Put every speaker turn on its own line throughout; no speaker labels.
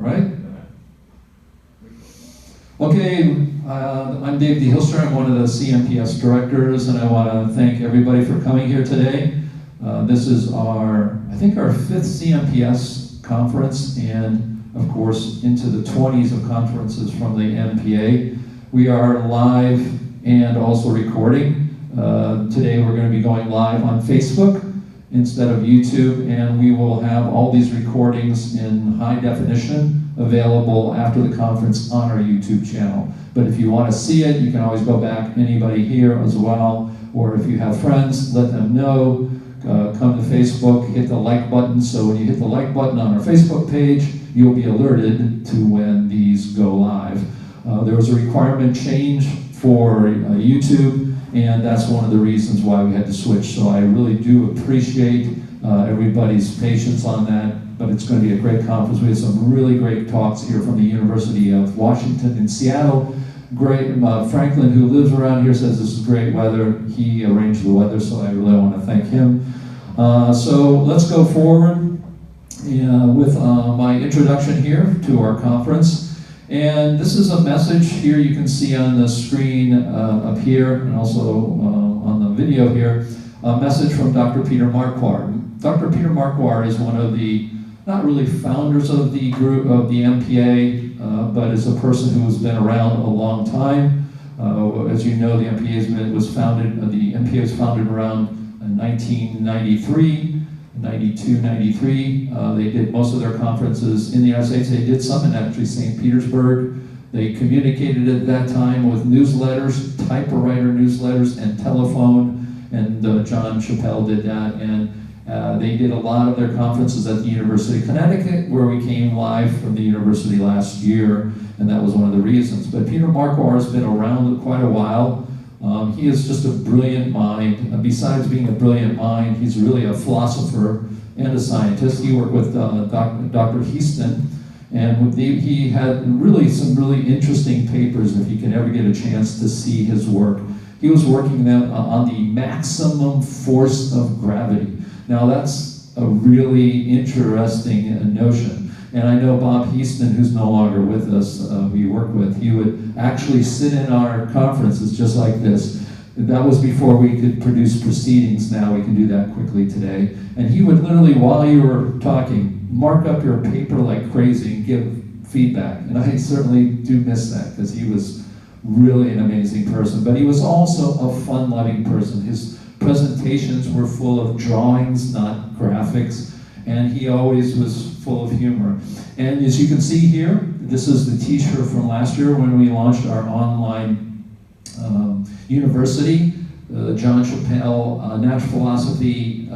Right? Okay, I'm Dave Hilster. I'm one of the CMPS directors, and I want to thank everybody for coming here today. This is I think our 5th CMPS conference, and of course into the 20s of conferences from the NPA. We are live and also recording. Today we're going to be going live on Facebook instead of YouTube, and we will have all these recordings in high definition available after the conference on our YouTube channel. But if you want to see it, you can always go back, anybody here as well, or if you have friends, let them know. Come to Facebook, hit the like button, so when you hit the like button on our Facebook page, you'll be alerted to when these go live. There was a requirement change for YouTube, and that's one of the reasons why we had to switch. So I really do appreciate everybody's patience on that, but it's going to be a great conference. We have some really great talks here from the University of Washington in Seattle. Great, Franklin, who lives around here, says this is great weather. He arranged the weather, so I really want to thank him. So let's go forward with my introduction here to our conference. And this is a message here you can see on the screen up here, and also on the video here, a message from Dr. Peter Marquardt. Dr. Peter Marquardt is one of the, not really founders of the group, of the MPA, but is a person who has been around a long time. As you know, the MPA was founded around 1993. 92, 93. They did most of their conferences in the United States. They did some in actually St. Petersburg. They communicated at that time with newsletters, typewriter newsletters, and telephone. And John Chappell did that. And they did a lot of their conferences at the University of Connecticut, where we came live from the university last year. And that was one of the reasons. But Peter Marquardt has been around quite a while. He is just a brilliant mind. Besides being a brilliant mind, he's really a philosopher and a scientist. He worked with Dr. Hilster, and he had really some really interesting papers, if you can ever get a chance to see his work. He was working on the maximum force of gravity. Now that's a really interesting notion. And I know Bob Heaston, who's no longer with us, we worked with, he would actually sit in our conferences just like this. That was before we could produce proceedings. Now we can do that quickly today. And he would literally, while you were talking, mark up your paper like crazy and give feedback. And I certainly do miss that, because he was really an amazing person. But he was also a fun-loving person. His presentations were full of drawings, not graphics. And he always was full of humor. And as you can see here, this is the t-shirt from last year when we launched our online university, John Chappell Natural Philosophy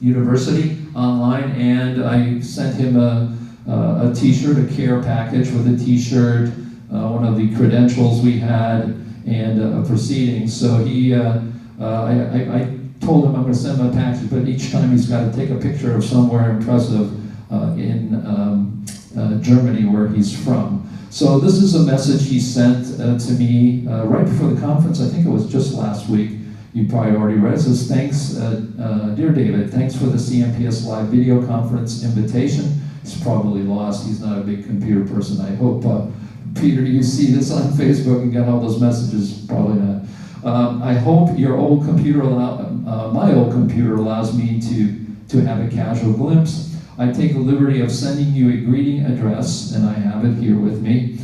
University online, and I sent him a t-shirt, a care package with a t-shirt, one of the credentials we had, and a proceeding. So he, I told him I'm going to send him a package, but each time he's got to take a picture of somewhere impressive in Germany, where he's from. So this is a message he sent to me right before the conference. I think it was just last week. You probably already read it. It says, thanks, dear David, thanks for the CMPS Live video conference invitation. He's probably lost. He's not a big computer person. I hope, Peter, you see this on Facebook and get all those messages. Probably not. I hope your old computer my old computer allows me to have a casual glimpse. I take the liberty of sending you a greeting address, and I have it here with me.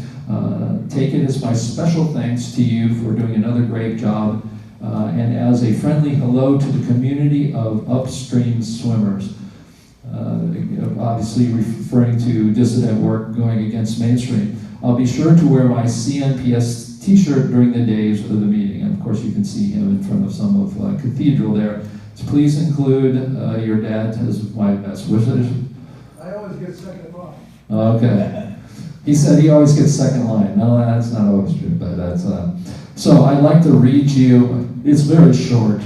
Take it as my special thanks to you for doing another great job, and as a friendly hello to the community of upstream swimmers. Obviously referring to dissident work going against mainstream. I'll be sure to wear my CNPS t-shirt during the days of the meeting. And of course you can see him in front of some of Cathedral there. So please include your dad as my best wishes.
I always get second in line.
Okay. He said he always gets second line. No, that's not always true, but that's... So I'd like to read you, it's very short.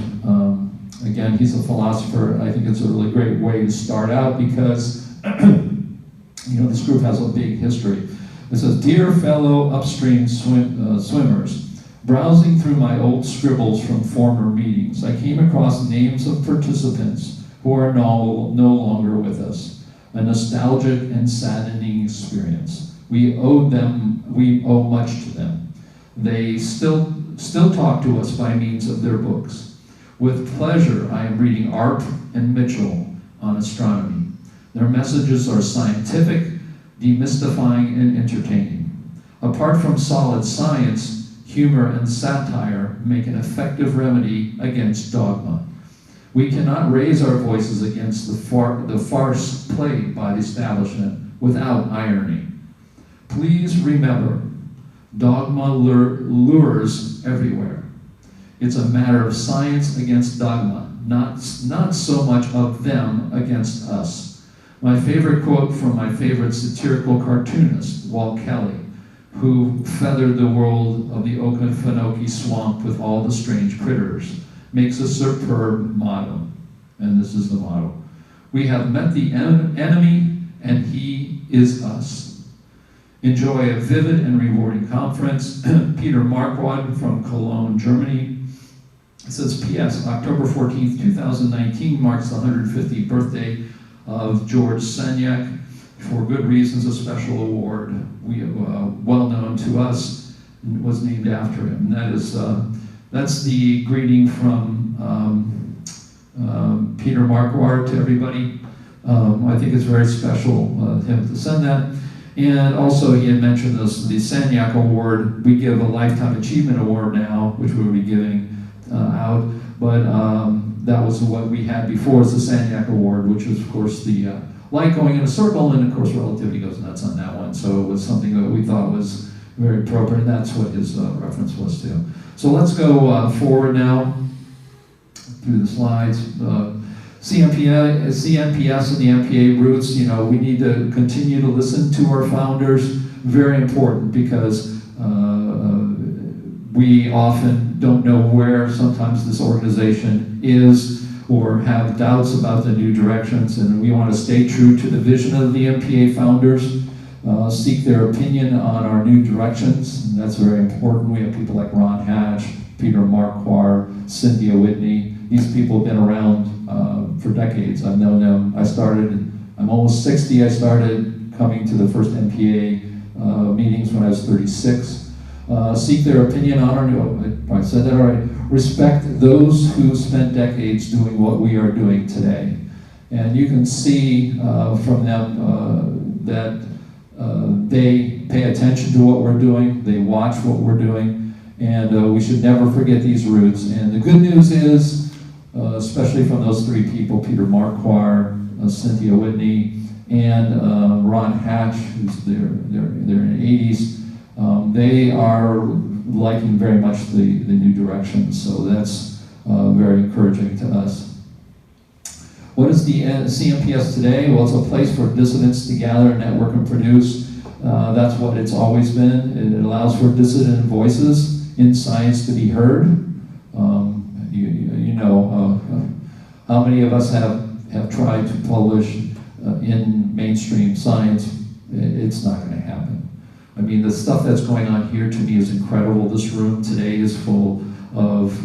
Again, he's a philosopher. I think it's a really great way to start out because, this group has a big history. It says, dear fellow upstream swimmers, browsing through my old scribbles from former meetings, I came across names of participants who are no longer with us. a nostalgic and saddening experience. We owe much to them. They still talk to us by means of their books. With pleasure, I am reading Arp and Mitchell on astronomy. Their messages are scientific, demystifying, and entertaining. Apart from solid science, humor and satire make an effective remedy against dogma. We cannot raise our voices against the farce played by the establishment without irony. Please remember, dogma lures everywhere. It's a matter of science against dogma, not so much of them against us. My favorite quote from my favorite satirical cartoonist, Walt Kelly, who feathered the world of the Okefenokee swamp with all the strange critters, makes a superb motto, and this is the motto. We have met the enemy, and he is us. Enjoy a vivid and rewarding conference. Peter Marquardt from Cologne, Germany. It says, P.S. October 14th, 2019 marks the 150th birthday of George Senyak. For good reasons, a special award, well known to us, was named after him. And that's the greeting from Peter Marquardt to everybody. I think it's very special him to send that. And also he had mentioned this, the Senyak Award. We give a Lifetime Achievement Award now, which we will be giving out. But that was what we had before, is the Senyak Award, which was, of course, the light going in a circle, and of course relativity goes nuts on that one. So it was something that we thought was very appropriate, and that's what his reference was to. So let's go forward now through the slides. CNPS and the MPA roots, we need to continue to listen to our founders. Very important, because we often don't know where sometimes this organization is, or have doubts about the new directions, and we want to stay true to the vision of the MPA founders, seek their opinion on our new directions, and that's very important. We have people like Ron Hatch, Peter Marquardt, Cynthia Whitney. These people have been around for decades. I've known them. I'm almost 60. I started coming to the first MPA meetings when I was 36. Seek their opinion on our new, I probably said that already. Respect those who spent decades doing what we are doing today. And you can see from them that they pay attention to what we're doing, they watch what we're doing, and we should never forget these roots. And the good news is, especially from those three people, Peter Marquardt, Cynthia Whitney, and Ron Hatch, who's they're in their 80s, they are liking very much the new direction, so that's very encouraging to us. What is the CMPS today? Well, it's a place for dissidents to gather, network, and produce. That's what it's always been. It allows for dissident voices in science to be heard. How many of us have tried to publish in mainstream science? It's not going to happen. I mean, the stuff that's going on here to me is incredible. This room today is full of,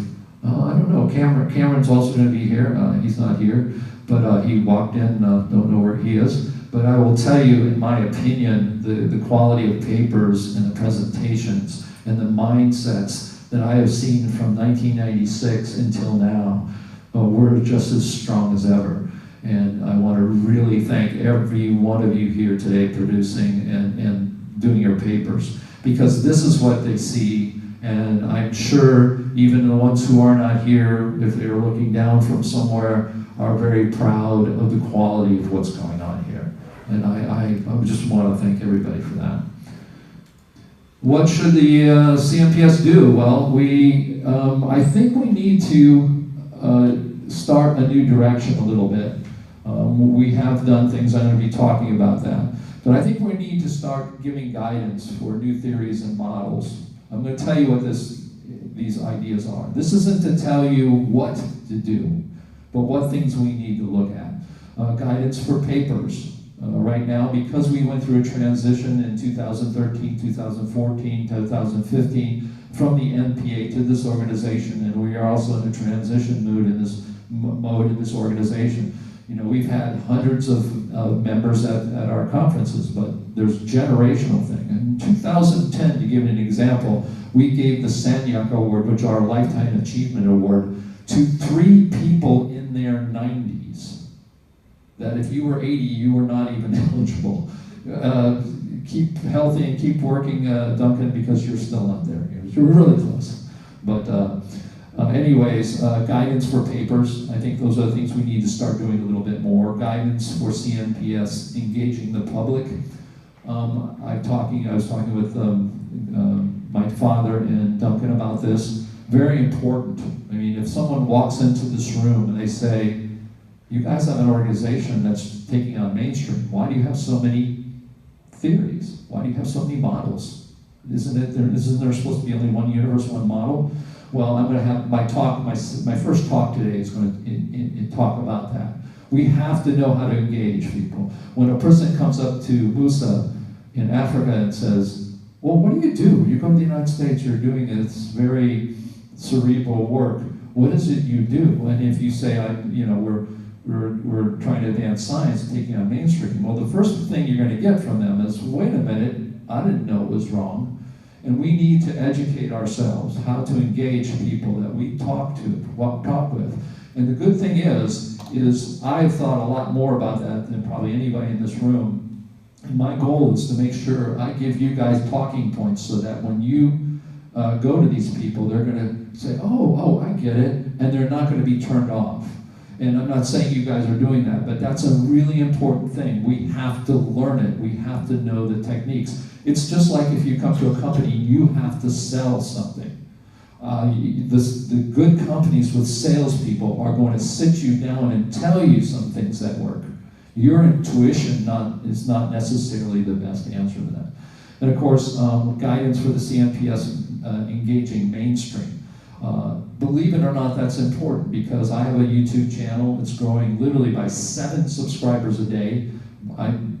I don't know, Cameron's also going to be here. He's not here, but he walked in, don't know where he is. But I will tell you, in my opinion, the quality of papers and the presentations and the mindsets that I have seen from 1996 until now, we're just as strong as ever. And I want to really thank every one of you here today producing and doing your papers, because this is what they see, and I'm sure even the ones who are not here, if they're looking down from somewhere, are very proud of the quality of what's going on here. And I just want to thank everybody for that. What should the CMPS do? Well, I think we need to start a new direction a little bit. We have done things, I'm going to be talking about that. But I think we need to start giving guidance for new theories and models. I'm going to tell you what these ideas are. This isn't to tell you what to do, but what things we need to look at. Guidance for papers. Right now, because we went through a transition in 2013, 2014, 2015, from the NPA to this organization, and we are also in a transition mood in this organization. You know, we've had hundreds of members at our conferences, but there's generational thing. In 2010, to give you an example, we gave the Sciencewalk Award, which is our Lifetime Achievement Award, to 3 people in their 90s. That if you were 80, you were not even eligible. Keep healthy and keep working, Duncan, because you're still not there. You're really close. But anyways, guidance for papers. I think those are the things we need to start doing a little bit more. Guidance for CNPS, engaging the public. I was talking with my father and Duncan about this. Very important. I mean, if someone walks into this room and they say, you guys have an organization that's taking on mainstream. Why do you have so many theories? Why do you have so many models? Isn't there supposed to be only one universe, one model? Well, I'm going to have my talk, my first talk today is going to talk about that. We have to know how to engage people. When a person comes up to Musa in Africa and says, well, what do? You come to the United States, you're doing this very cerebral work. What is it you do? And if you say, we're trying to advance science, taking on mainstream, well, the first thing you're going to get from them is, wait a minute, I didn't know it was wrong. And we need to educate ourselves how to engage people that we talk with. And the good thing is I've thought a lot more about that than probably anybody in this room. And my goal is to make sure I give you guys talking points so that when you go to these people, they're going to say, oh, I get it, and they're not going to be turned off. And I'm not saying you guys are doing that, but that's a really important thing. We have to learn it. We have to know the techniques. It's just like if you come to a company, you have to sell something. The good companies with salespeople are going to sit you down and tell you some things that work. Your intuition is not necessarily the best answer to that. And of course, guidance for the CMPS engaging mainstream. Believe it or not, that's important because I have a YouTube channel. It's growing literally by 7 subscribers a day.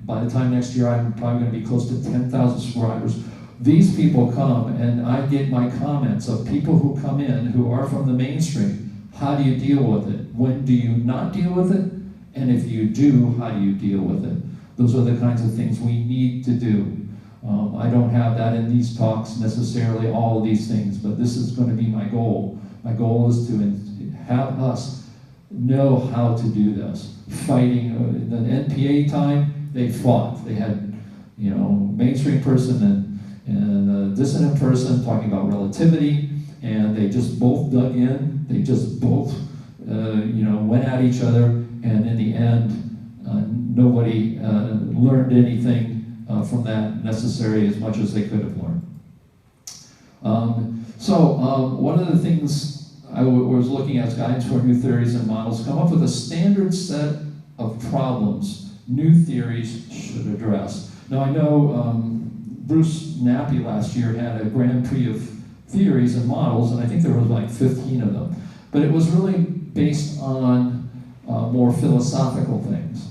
By the time next year, I'm probably going to be close to 10,000 subscribers. These people come, and I get my comments of people who come in who are from the mainstream. How do you deal with it? When do you not deal with it? And if you do, how do you deal with it? Those are the kinds of things we need to do. I don't have that in these talks necessarily, all of these things, but this is going to be my goal. My goal is to have us know how to do this. Fighting, in the NPA time, they fought. They had, mainstream person and a dissident person talking about relativity, and they just both dug in. They just both, went at each other, and in the end, nobody learned anything from that necessary as much as they could have learned. One of the things I was looking at is guidance for new theories and models. Come up with a standard set of problems new theories should address. Now I know Bruce Nappy last year had a Grand Prix of theories and models, and I think there was like 15 of them. But it was really based on more philosophical things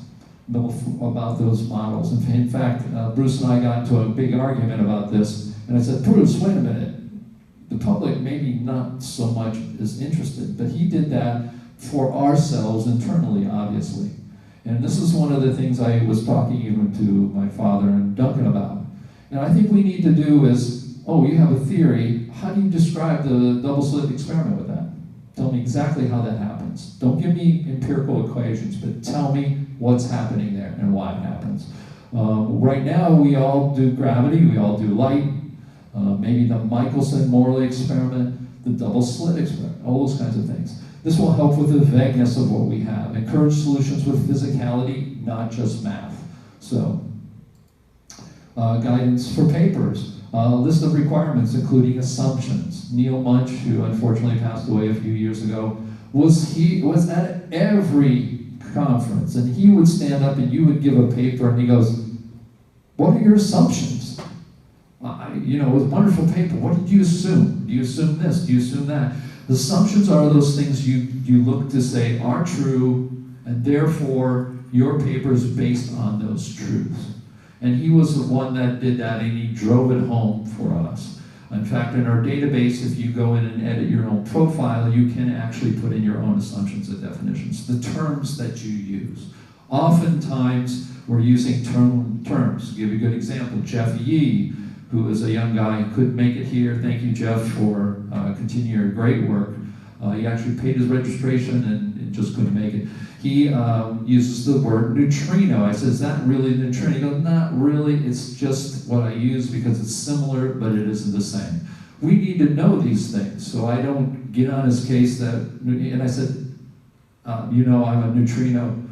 about those models. In fact, Bruce and I got into a big argument about this, and I said, Bruce, wait a minute. The public maybe not so much is interested, but he did that for ourselves internally, obviously. And this is one of the things I was talking even to my father and Duncan about. And I think we need to do is, you have a theory, how do you describe the double slit experiment with that? Tell me exactly how that happens. Don't give me empirical equations, but tell me what's happening there and why it happens. Right now, we all do gravity, we all do light, maybe the Michelson-Morley experiment, the double slit experiment, all those kinds of things. This will help with the vagueness of what we have. Encourage solutions with physicality, not just math. So, guidance for papers. List of requirements, including assumptions. Neil Munch, who unfortunately passed away a few years ago, was at every conference, and he would stand up and you would give a paper, and he goes, "What are your assumptions? It was a wonderful paper. What did you assume? Do you assume this? Do you assume that?" The assumptions are those things you look to say are true, and therefore your paper is based on those truths. And he was the one that did that, and he drove it home for us. In fact, in our database, if you go in and edit your own profile, you can actually put in your own assumptions and definitions, the terms that you use. Oftentimes, we're using terms. To give you a good example, Jeff Yee, who is a young guy, couldn't make it here. Thank you, Jeff, for continuing your great work. He actually paid his registration and just couldn't make it. He uses the word neutrino. I said, is that really neutrino? He goes, not really. It's just what I use because it's similar, but it isn't the same. We need to know these things, so I don't get on his case that, and I said, you know, I'm a neutrino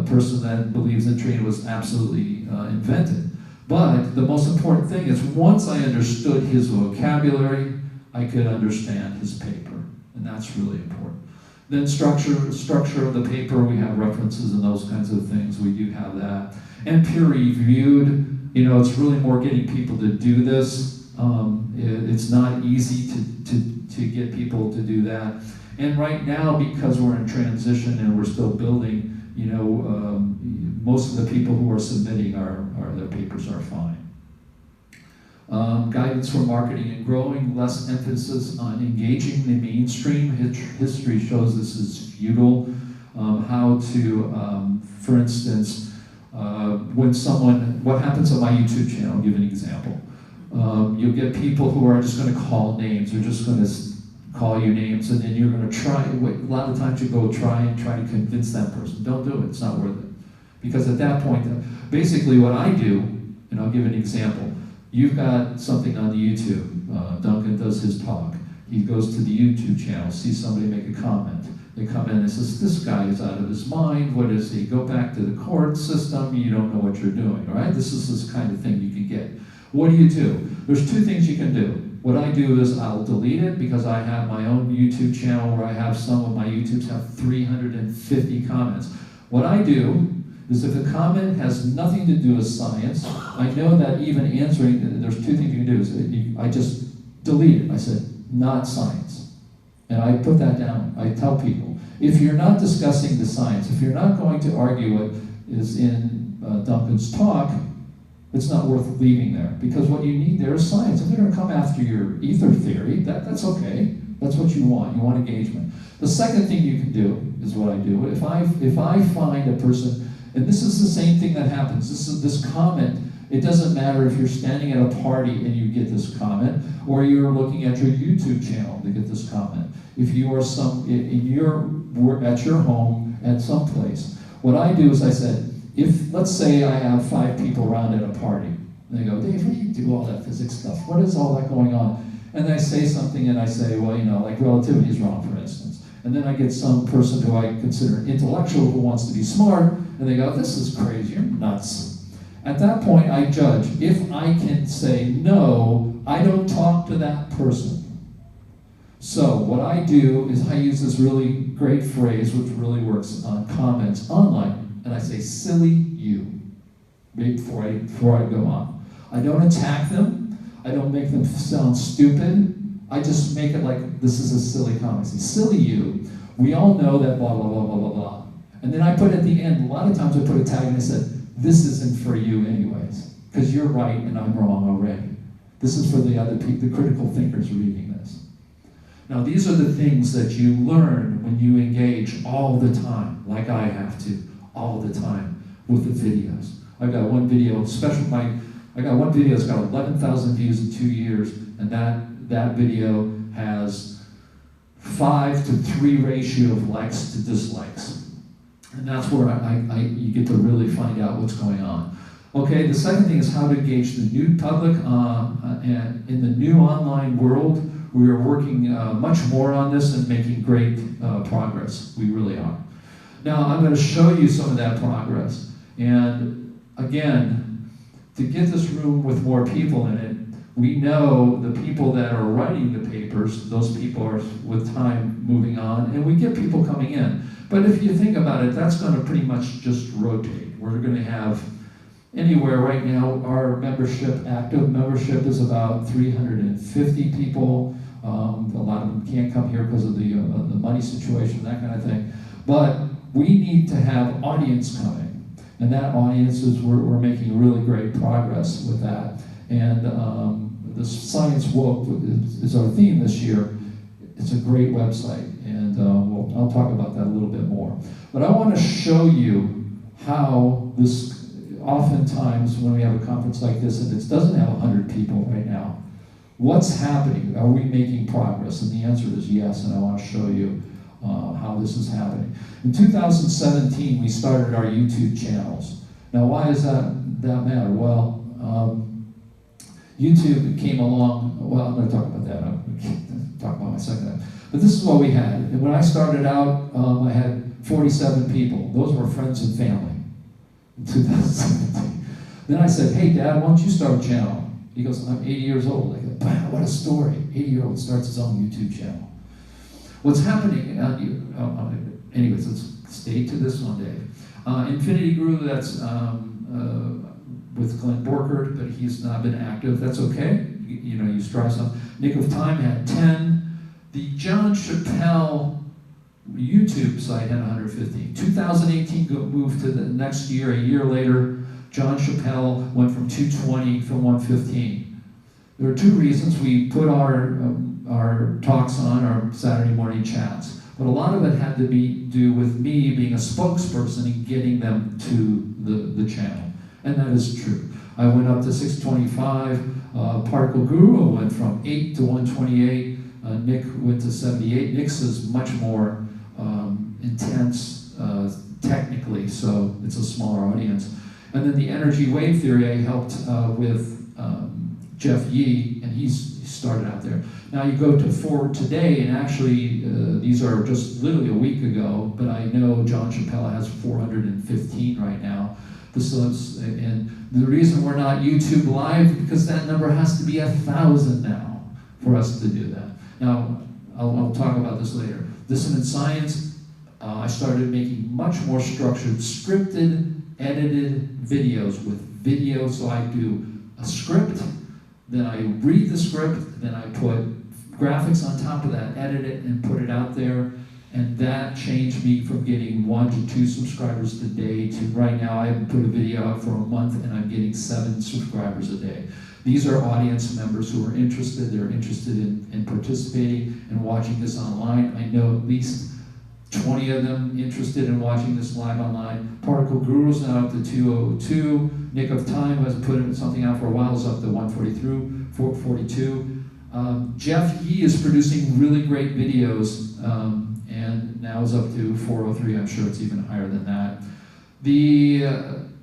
person that believes neutrino was absolutely invented. But the most important thing is once I understood his vocabulary, I could understand his paper, and that's really important. Then structure of the paper, we have references and those kinds of things, we do have that. And peer reviewed, you know, it's really more getting people to do this. It's not easy to get people to do that. And right now, because we're in transition and we're still building, you know, most of the people who are submitting their papers are fine. Guidance for marketing and growing, less emphasis on engaging the mainstream. History shows this is futile. How to, for instance, what happens on my YouTube channel, I'll give an example. You'll get people who are just going to call names, they're just going to call you names, and then you're going to try, a lot of times you go try to convince that person. Don't do it, it's not worth it. Because at that point, basically what I do, and I'll give an example, you've got something on the YouTube, Duncan does his talk, he goes to the YouTube channel, sees somebody make a comment, they come in and says, this guy is out of his mind, what is he? Go back to the court system, you don't know what you're doing, all right? This is this kind of thing you can get. What do? There's two things you can do. What I do is I'll delete it because I have my own YouTube channel where I have some of my YouTubes have 350 comments. What I do is if a comment has nothing to do with science, I know that even answering, there's two things you can do. Is I just delete it. I said, not science. And I put that down. I tell people, if you're not discussing the science, if you're not going to argue what is in Duncan's talk, it's not worth leaving there. Because what you need there is science. If they're going to come after your ether theory, that's okay. That's what you want. You want engagement. The second thing you can do is what I do. If I find a person, and this is the same thing that happens. This comment, it doesn't matter if you're standing at a party and you get this comment, or you're looking at your YouTube channel to get this comment. If you are at your home at some place, what I do is I said, let's say I have 5 people around at a party, and they go, Dave, what do you do all that physics stuff? What is all that going on? And I say something and I say, well, you know, like relativity is wrong, for instance. And then I get some person who I consider an intellectual who wants to be smart, and they go, this is crazy, you're nuts. At that point, I judge. If I can say no, I don't talk to that person. So what I do is I use this really great phrase, which really works on comments online, and I say, silly you, before I go on. I don't attack them. I don't make them sound stupid. I just make it like this is a silly comment. I say, silly you, we all know that blah, blah, blah, blah, blah, blah. And then I put at the end, a lot of times I put a tag and I said, this isn't for you anyways, because you're right and I'm wrong already. This is for the other people, the critical thinkers reading this. Now these are the things that you learn when you engage all the time, like I have to, all the time with the videos. I've got one video, I got one video that's got 11,000 views in 2 years, and that video has 5 to 3 ratio of likes to dislikes. And that's where you get to really find out what's going on. Okay, the second thing is how to engage the new public. And in the new online world, we are working much more on this and making great progress. We really are. Now, I'm going to show you some of that progress. And again, to get this room with more people in it, we know the people that are writing the papers, those people are with time moving on, and we get people coming in. But if you think about it, that's going to pretty much just rotate. We're going to have anywhere right now, our membership, active membership is about 350 people. A lot of them can't come here because of the money situation, that kind of thing. But we need to have audience coming. And that audience is, we're making really great progress with that. And the Sciencewalk is our theme this year. It's a great website, and I'll talk about that a little bit more. But I want to show you how this, oftentimes when we have a conference like this, and it doesn't have 100 people right now, what's happening? Are we making progress? And the answer is yes, and I want to show you how this is happening. In 2017, we started our YouTube channels. Now, why does that matter? Well, YouTube came along, well, I'm going to talk about that. I'm going to talk about my second half. But this is what we had. And when I started out, I had 47 people. Those were friends and family in 2017. Then I said, hey, Dad, why don't you start a channel? He goes, I'm 80 years old. I go, wow, what a story. 80-year-old starts his own YouTube channel. What's happening, anyways, let's stay to this one day. Infinity grew, that's with Glenn Borkert, but he's not been active. That's okay. You know, you strive some. Nick of Time had 10. The John Chappell YouTube site had 150. 2018 moved to the next year. A year later, John Chappell went from 220 to 115. There are two reasons. We put our talks on our Saturday morning chats, but a lot of it had to do with me being a spokesperson and getting them to the channel. And that is true. I went up to 625. Particle Guru went from 8 to 128. Nick went to 78. Nick's is much more intense technically, so it's a smaller audience. And then the energy wave theory I helped with Jeff Yee, and he started out there. Now you go to Forward Today, and actually these are just literally a week ago, but I know John Chappell has 415 right now. And the reason we're not YouTube Live, because that number has to be 1,000 now for us to do that. Now, I'll talk about this later. Dissonant Science, I started making much more structured, scripted, edited videos with video. So I do a script, then I read the script, then I put graphics on top of that, edit it, and put it out there. And that changed me from getting 1 to 2 subscribers a day to right now I haven't put a video out for a month and I'm getting 7 subscribers a day. These are audience members who are interested. They're interested in participating and watching this online. I know at least 20 of them interested in watching this live online. Particle Guru's now up to 202. Nick of Time has put something out for a while, is up to 142. Jeff Yee is producing really great videos, and now is up to 403. I'm sure it's even higher than that. The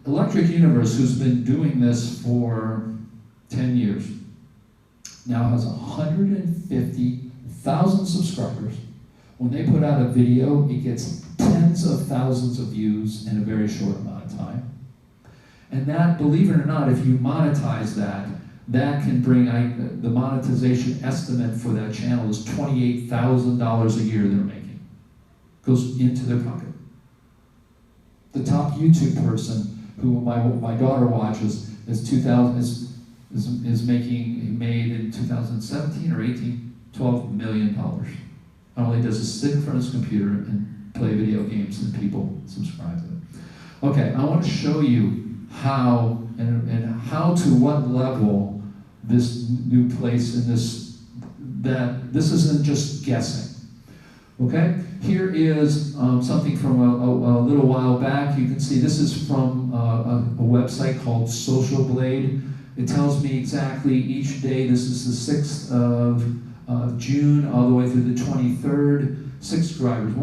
Electric Universe, who's been doing this for 10 years, now has 150,000 subscribers. When they put out a video, it gets tens of thousands of views in a very short amount of time. And that, believe it or not, if you monetize that, that can bring, the monetization estimate for that channel is $28,000 a year they're making. Goes into their pocket. The top YouTube person, who my daughter watches, is made in 2017 or 18, $12 million. All he does is sit in front of his computer and play video games, and people subscribe to it. Okay, I want to show you how and how to what level this new place in this, that this isn't just guessing. Okay, here is something from a little while back. You can see this is from a website called Social Blade. It tells me exactly each day. This is the 6th of June all the way through the 23rd. 6 drivers,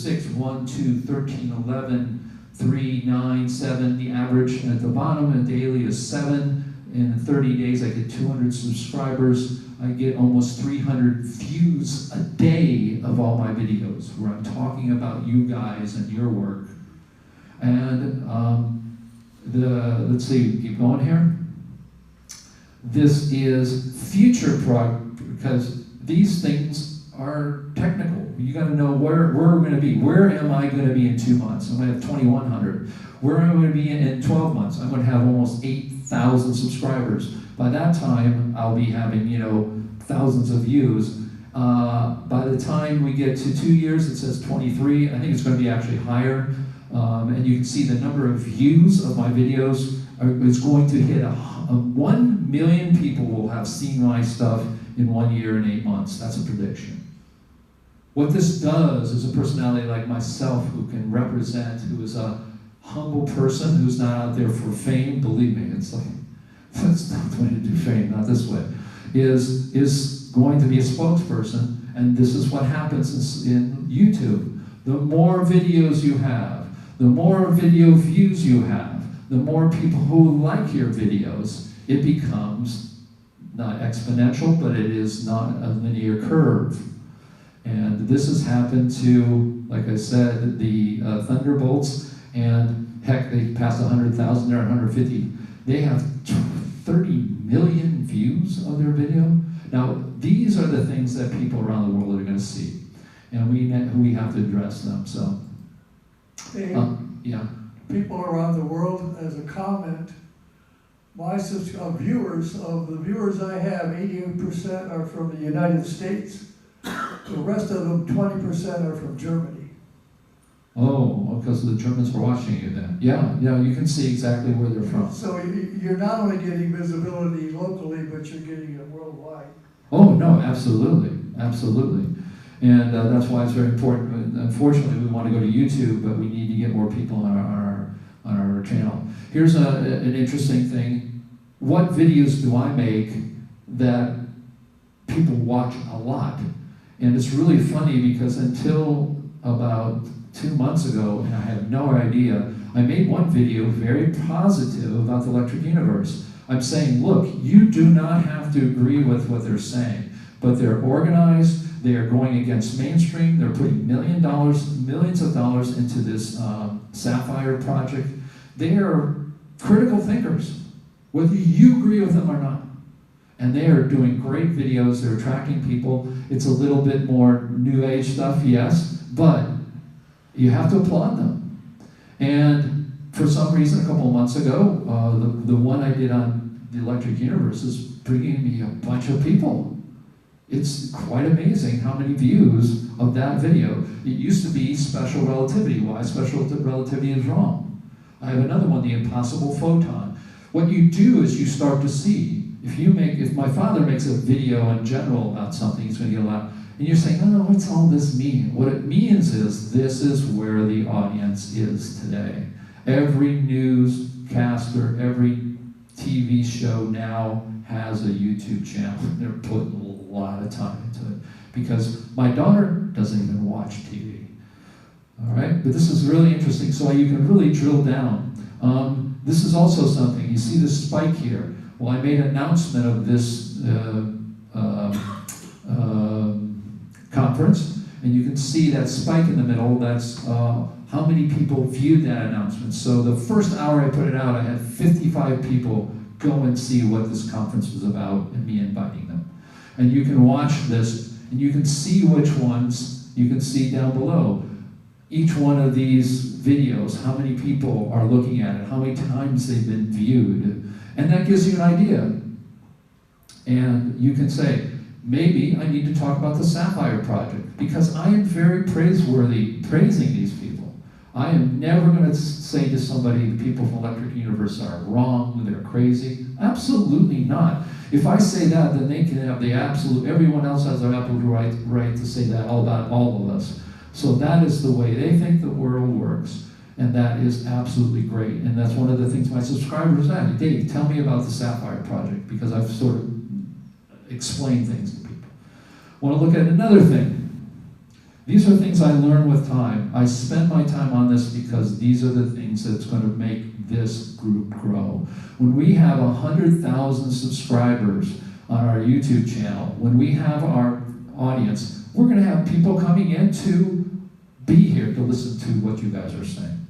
6, 1, 2, 13, 11, 3, 9, 7. The average at the bottom and daily is 7. In 30 days, I get 200 subscribers. I get almost 300 views a day of all my videos where I'm talking about you guys and your work. And let's see, keep going here. This is future because these things are technical. You got to know where we're going to be. Where am I going to be in 2 months? I'm going to have 2,100. Where am I going to be in 12 months? I'm going to have almost 8,000 subscribers. By that time, I'll be having, thousands of views. By the time we get to 2 years, it says 23. I think it's going to be actually higher. And you can see the number of views of my videos is going to hit 1 million people will have seen my stuff in 1 year and 8 months. That's a prediction. What this does is a personality like myself who can represent, who is a humble person, who's not out there for fame. Believe me, it's like, that's not the way to do fame, not this way, is going to be a spokesperson, and this is what happens in YouTube. The more videos you have, the more video views you have, the more people who like your videos, it becomes not exponential, but it is not a linear curve. And this has happened to, like I said, the Thunderbolts, and heck, they passed 100,000, they're at 150. They have 30 million views of their video. Now, these are the things that people around the world are going to see, and we have to address them. So,
Hey,
yeah.
people around the world, as a comment, my viewers, of the viewers I have, 88% are from the United States. The rest of them, 20% are from Germany.
Oh, because the Germans were watching you then. Yeah, you can see exactly where they're from.
So you're not only getting visibility locally, but you're getting it worldwide.
Oh, no, absolutely, absolutely. And that's why it's very important. Unfortunately, we want to go to YouTube, but we need to get more people on our channel. Here's an interesting thing. What videos do I make that people watch a lot? And it's really funny because until about 2 months ago, and I had no idea, I made one video very positive about the electric universe. I'm saying, look, you do not have to agree with what they're saying, but they're organized, they are going against mainstream, they're putting millions of dollars into this Sapphire project. They are critical thinkers, whether you agree with them or not. And they are doing great videos, they're attracting people. It's a little bit more new age stuff, yes, but you have to applaud them. And for some reason, a couple of months ago, the one I did on the electric universe is bringing me a bunch of people. It's quite amazing how many views of that video. It used to be special relativity, why special relativity is wrong. I have another one, the impossible photon. What you do is you start to see, if my father makes a video in general about something, he's going to get a lot, and you're saying, oh, what's all this mean? What it means is this is where the audience is today. Every newscaster, every TV show now has a YouTube channel. They're putting a lot of time into it. Because my daughter doesn't even watch TV. All right? But this is really interesting, so you can really drill down. This is also something, you see this spike here. Well, I made an announcement of this conference, and you can see that spike in the middle. That's how many people viewed that announcement. So the first hour I put it out, I had 55 people go and see what this conference was about, and me inviting them. And you can watch this, and you can see which ones, you can see down below. Each one of these videos, how many people are looking at it, how many times they've been viewed, and that gives you an idea. And you can say, maybe I need to talk about the Sapphire Project, because I am very praiseworthy praising these people. I am never going to say to somebody, the people from Electric Universe are wrong, they're crazy. Absolutely not. If I say that, then they can have the absolute, everyone else has an absolute right to say that all about all of us. So that is the way they think the world works, and that is absolutely great. And that's one of the things my subscribers ask. Dave, tell me about the Sapphire Project, because I've sort of explained things to people. I want to look at another thing. These are things I learn with time. I spend my time on this because these are the things that's going to make this group grow. When we have 100,000 subscribers on our YouTube channel, when we have our audience, we're going to have people coming in to be here to listen to what you guys are saying.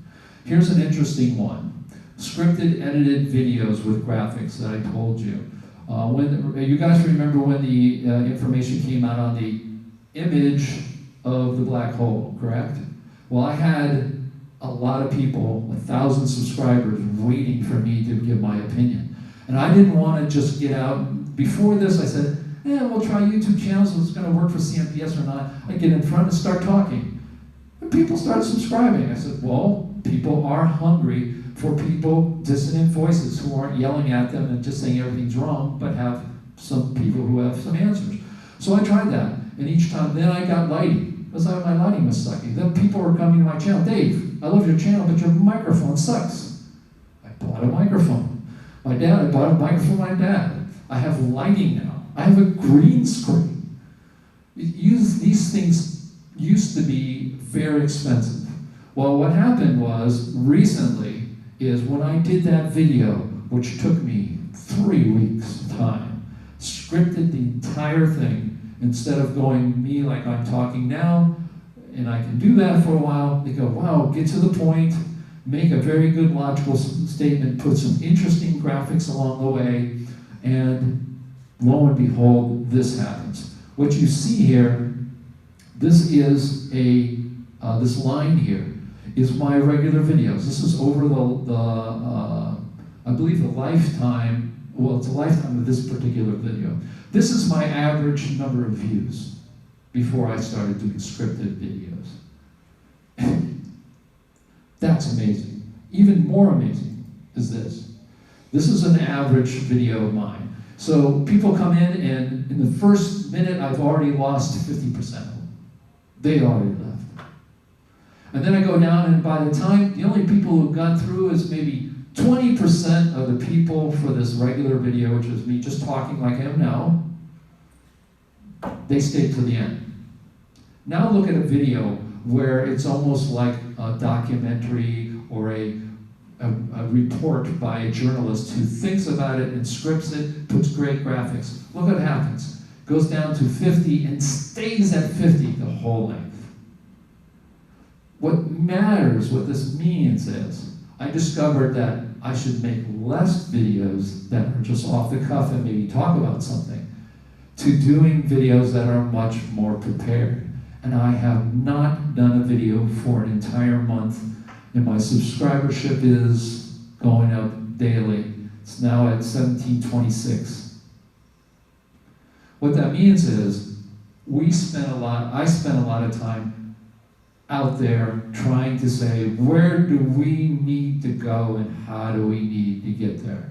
Here's an interesting one. Scripted, edited videos with graphics that I told you. You guys remember when the information came out on the image of the black hole, correct? Well, I had a lot of people, 1,000 subscribers, waiting for me to give my opinion. And I didn't want to just get out. Before this, I said, we'll try YouTube channels, if it's going to work for CNPS or not. I get in front and start talking. And people started subscribing. I said, well, people are hungry for people, dissonant voices who aren't yelling at them and just saying everything's wrong, but have some people who have some answers. So I tried that, and each time, then I got lighting. It was like my lighting was sucky. Then people were coming to my channel, Dave, I love your channel, but your microphone sucks. I bought a microphone. I bought a microphone for my dad. I have lighting now. I have a green screen. These things used to be very expensive. Well, what happened was, recently, is when I did that video, which took me 3 weeks time, scripted the entire thing, instead of going me like I'm talking now, and I can do that for a while, they go, wow, get to the point, make a very good logical statement, put some interesting graphics along the way, and lo and behold, this happens. What you see here, this is this line here, is my regular videos. This is over I believe the lifetime, well, it's a lifetime of this particular video. This is my average number of views before I started doing scripted videos. That's amazing. Even more amazing is this. This is an average video of mine. So people come in, and in the first minute, I've already lost 50% of them. They already left. And then I go down, and by the time, the only people who've gone through is maybe 20% of the people for this regular video, which is me just talking like I am now, they stayed to the end. Now look at a video where it's almost like a documentary or a report by a journalist who thinks about it and scripts it, puts great graphics. Look what happens. Goes down to 50 and stays at 50 the whole length. What matters, what this means is, I discovered that I should make less videos that are just off the cuff and maybe talk about something, to doing videos that are much more prepared. And I have not done a video for an entire month, and my subscribership is going up daily. It's now at 1726. What that means is, I spent a lot of time out there trying to say, where do we need to go and how do we need to get there?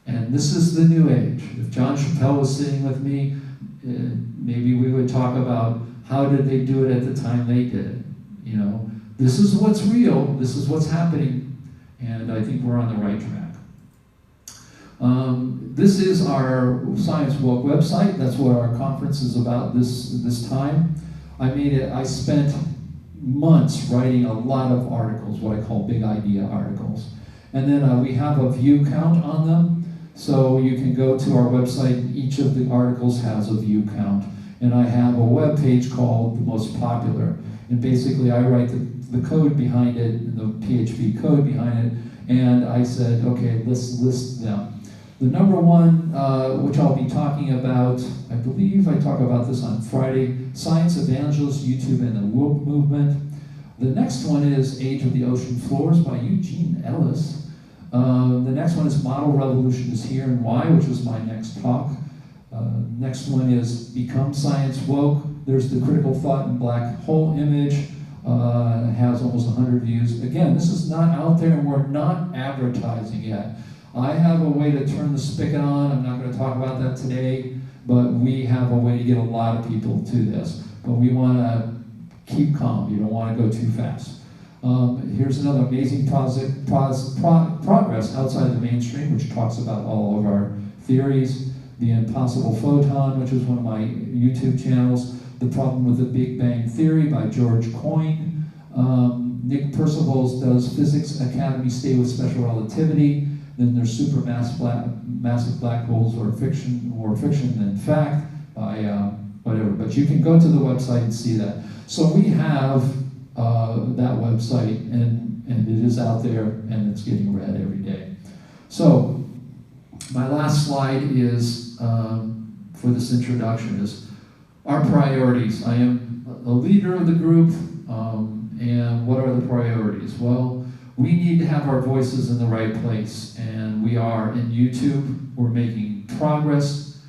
And this is the new age. If John Chappell was sitting with me, maybe we would talk about how did they do it at the time they did it. You know, this is what's real, this is what's happening, and I think we're on the right track. This is our Sciencewalk website. That's what our conference is about this time. I spent months writing a lot of articles, what I call big idea articles. And then we have a view count on them. So you can go to our website, each of the articles has a view count. And I have a web page called The Most Popular. And basically I write the code behind it, the PHP code behind it, and I said, okay, let's list them. The number one, which I'll be talking about, I believe I talk about this on Friday, Science Evangelists, YouTube and the Woke Movement. The next one is Age of the Ocean Floors by Eugene Ellis. The next one is Model Revolution is Here and Why, which was my next talk. Next one is Become Science Woke. There's the Critical Thought and Black Hole image. It has almost 100 views. Again, this is not out there and we're not advertising yet. I have a way to turn the spigot on. I'm not going to talk about that today, but we have a way to get a lot of people to this. But we want to keep calm. You don't want to go too fast. Here's another amazing progress outside the mainstream, which talks about all of our theories. The Impossible Photon, which is one of my YouTube channels. The Problem with the Big Bang Theory by George Coyne. Nick Percival's does Physics Academy Stay with Special Relativity. Then there's Supermassive Black Holes or Fiction Than Fact by whatever. But you can go to the website and see that. So we have that website, and it is out there, and it's getting read every day. So my last slide is, for this introduction, is our priorities. I am a leader of the group, and what are the priorities? Well, we need to have our voices in the right place, and we are in YouTube. We're making progress.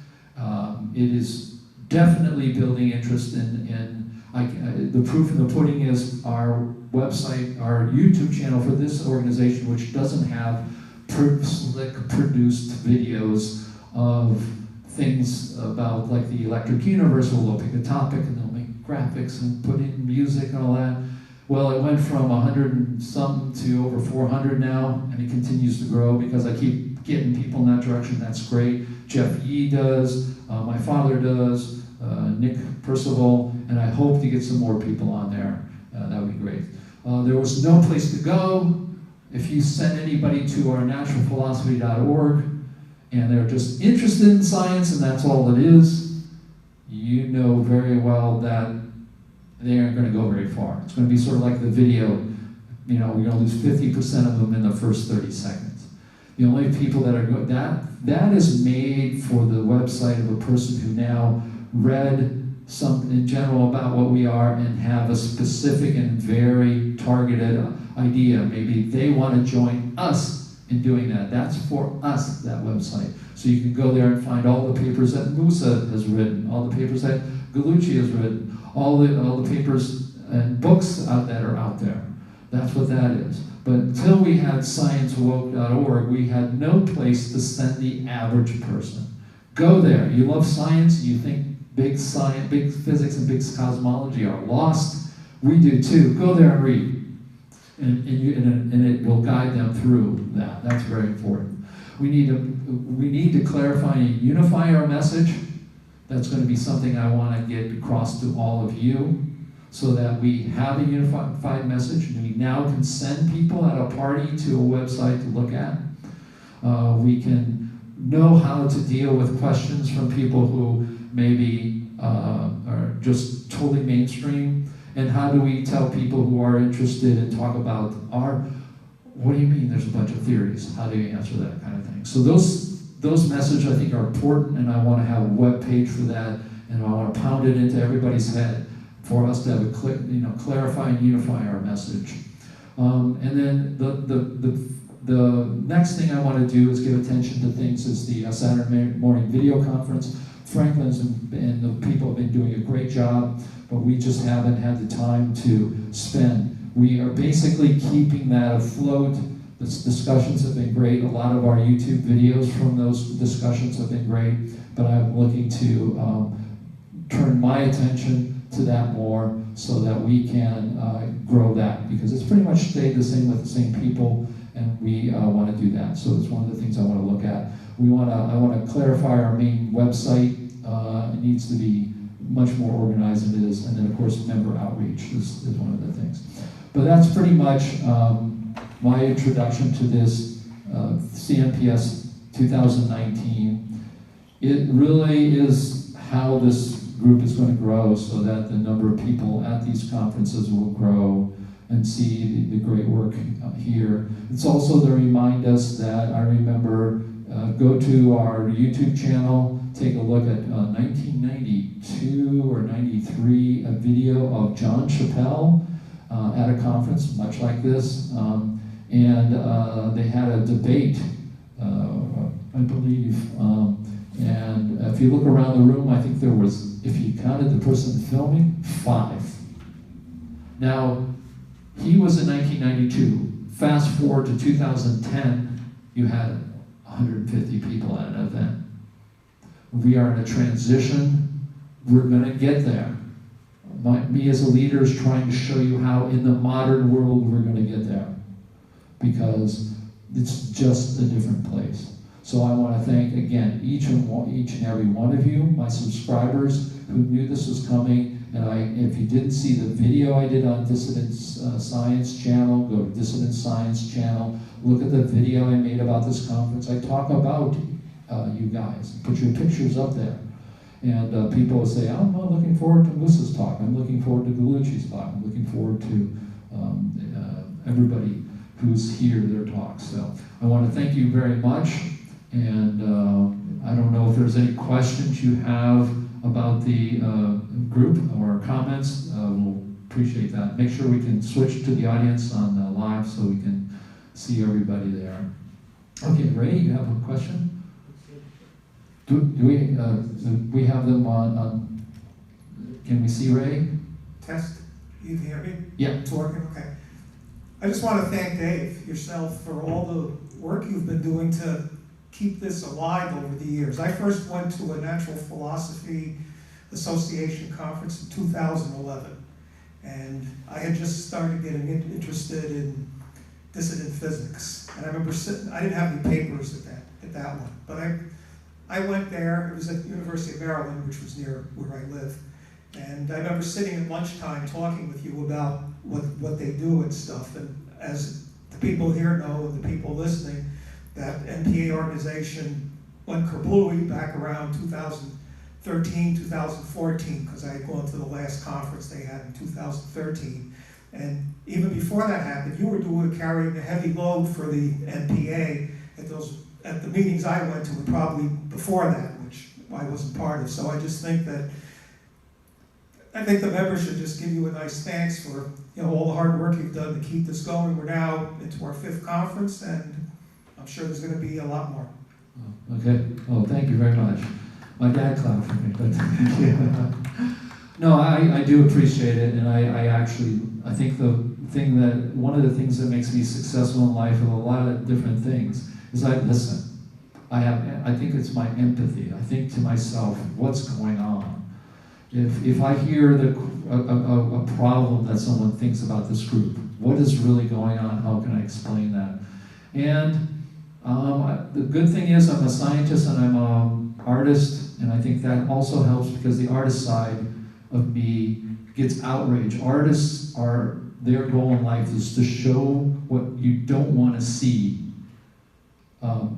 It is definitely building interest in The proof in the pudding is our website, our YouTube channel for this organization, which doesn't have slick produced videos of things about like the electric universe, where they'll pick a topic and they'll make graphics and put in music and all that. Well, it went from 100 and something to over 400 now, and it continues to grow because I keep getting people in that direction. That's great. Jeff Yee does, my father does, Nick Percival, and I hope to get some more people on there. That would be great. There was no place to go. If you send anybody to our naturalphilosophy.org and they're just interested in science and that's all it is, you know very well that they aren't going to go very far. It's going to be sort of like the video. You know, we're going to lose 50% of them in the first 30 seconds. The only people that are good, that is made for the website of a person who now read something in general about what we are and have a specific and very targeted idea. Maybe they want to join us in doing that. That's for us, that website. So you can go there and find all the papers that Musa has written, all the papers that Gallucci has written, all the papers and books that are out there. That's what that is. But until we had Sciencewalk.org, we had no place to send the average person. Go there. You love science, you think big science, big physics and big cosmology are lost. We do too. Go there and read. And it will guide them through that. That's very important. We need to clarify and unify our message. That's going to be something I want to get across to all of you, so that we have a unified message, and we now can send people at a party to a website to look at. We can know how to deal with questions from people who maybe are just totally mainstream, and how do we tell people who are interested and talk about what do you mean there's a bunch of theories? How do you answer that kind of thing? So those messages I think are important, and I want to have a web page for that, and I want to pound it into everybody's head for us to have clarify and unify our message. And then the next thing I want to do is give attention to things is the Saturday morning video conference. Franklin's and the people have been doing a great job, but we just haven't had the time to spend. We are basically keeping that afloat. The discussions have been great. A lot of our YouTube videos from those discussions have been great, but I'm looking to turn my attention to that more so that we can grow that, because it's pretty much stayed the same with the same people, and we want to do that. So it's one of the things I want to look at. I want to clarify our main website. It needs to be much more organized than it is, and then of course member outreach is one of the things. But that's pretty much my introduction to this CNPS 2019. It really is how this group is going to grow, so that the number of people at these conferences will grow and see the great work here. It's also to remind us that I remember go to our YouTube channel, take a look at 1992 or 93, a video of John Chappell at a conference much like this, and they had a debate, I believe, and if you look around the room, I think there was, if you counted the person filming, 5. Now, he was in 1992. Fast forward to 2010, you had 150 people at an event. We are in a transition. We're going to get there. Me as a leader is trying to show you how in the modern world we're going to get there, because it's just a different place. So I want to thank, again, each and every one of you, my subscribers who knew this was coming. And if you didn't see the video I did on Dissident Science channel, go to Dissident Science channel, look at the video I made about this conference. I talk about you guys, put your pictures up there. And people will say, I'm not looking forward to Musa's talk, I'm looking forward to Gallucci's talk, I'm looking forward to everybody who's here, their talks. So I want to thank you very much. And I don't know if there's any questions you have about the group or comments. We'll appreciate that. Make sure we can switch to the audience on the live so we can see everybody there. Okay, Ray, you have a question? Do we have them on, can we see Ray?
Test, you hear me?
Yeah.
It's working, okay. I just want to thank Dave, yourself, for all the work you've been doing to keep this alive over the years. I first went to a Natural Philosophy Association conference in 2011, and I had just started getting interested in dissident physics. And I remember sitting, I didn't have any papers at that one, but I went there. It was at the University of Maryland, which was near where I live. And I remember sitting at lunchtime talking with you about what they do and stuff. And as the people here know and the people listening, that NPA organization went kerblooey back around 2013, 2014, because I had gone to the last conference they had in 2013. And even before that happened, you were carrying a heavy load for the NPA at the meetings I went to, and probably before that, which I wasn't part of. So I just think that the members should just give you a nice thanks for all the hard work you've done to keep this going. We're now into our 5th conference, and I'm sure there's going to be a lot more.
Okay. Oh, thank you very much. My dad clapped for me, but thank you. No, I do appreciate it, and I think one of the things that makes me successful in life with a lot of different things is I listen. I think it's my empathy. I think to myself, what's going on? If I hear a problem that someone thinks about this group, what is really going on? How can I explain that? And the good thing is I'm a scientist and I'm an artist, and I think that also helps because the artist side of me gets outraged. Artists their goal in life is to show what you don't want to see.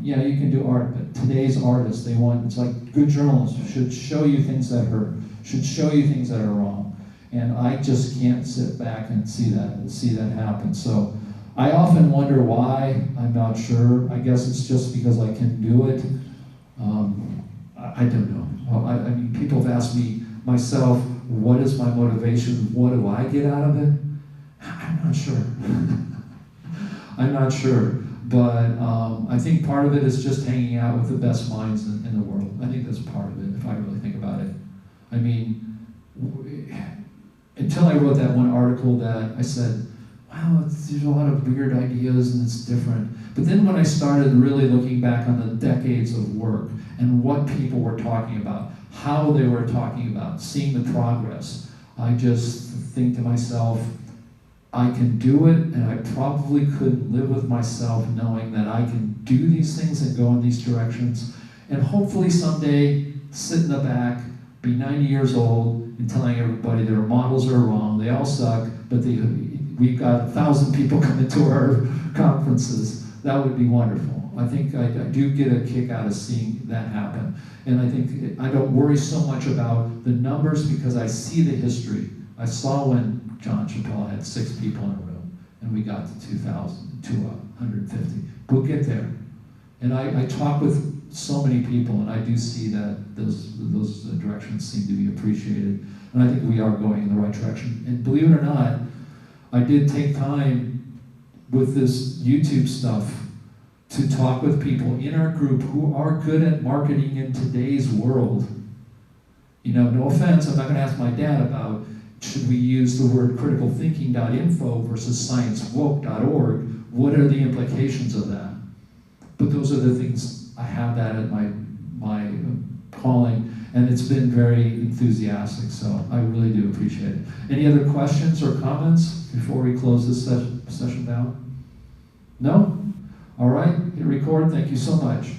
Yeah, you can do art, but today's artists, it's like good journalists should show you things that hurt, should show you things that are wrong. And I just can't sit back and see that happen. So I often wonder why. I'm not sure. I guess it's just because I can do it. I don't know. I mean, people have asked me myself, what is my motivation? What do I get out of it? I'm not sure. I'm not sure. But I think part of it is just hanging out with the best minds in the world. I think that's part of it, if I really think about it. I mean, until I wrote that one article that I said, wow, there's a lot of weird ideas and it's different. But then when I started really looking back on the decades of work and what people were talking about, how they were talking about, seeing the progress, I just think to myself, I can do it, and I probably couldn't live with myself knowing that I can do these things and go in these directions, and hopefully someday sit in the back, be 90 years old, and telling everybody their models are wrong, they all suck, but we've got 1,000 people coming to our conferences. That would be wonderful. I think I do get a kick out of seeing that happen. And I think I don't worry so much about the numbers because I see the history. I saw when John Chappell had 6 people in a room, and we got to 2,000, to 150. We'll get there. And I talk with so many people, and I do see that those directions seem to be appreciated. And I think we are going in the right direction. And believe it or not, I did take time with this YouTube stuff to talk with people in our group who are good at marketing in today's world. No offense, I'm not going to ask my dad about should we use the word criticalthinking.info versus sciencewalk.org? What are the implications of that? But those are the things I have that at my calling, and it's been very enthusiastic, so I really do appreciate it. Any other questions or comments before we close this session down? No? All right, hit record. Thank you so much.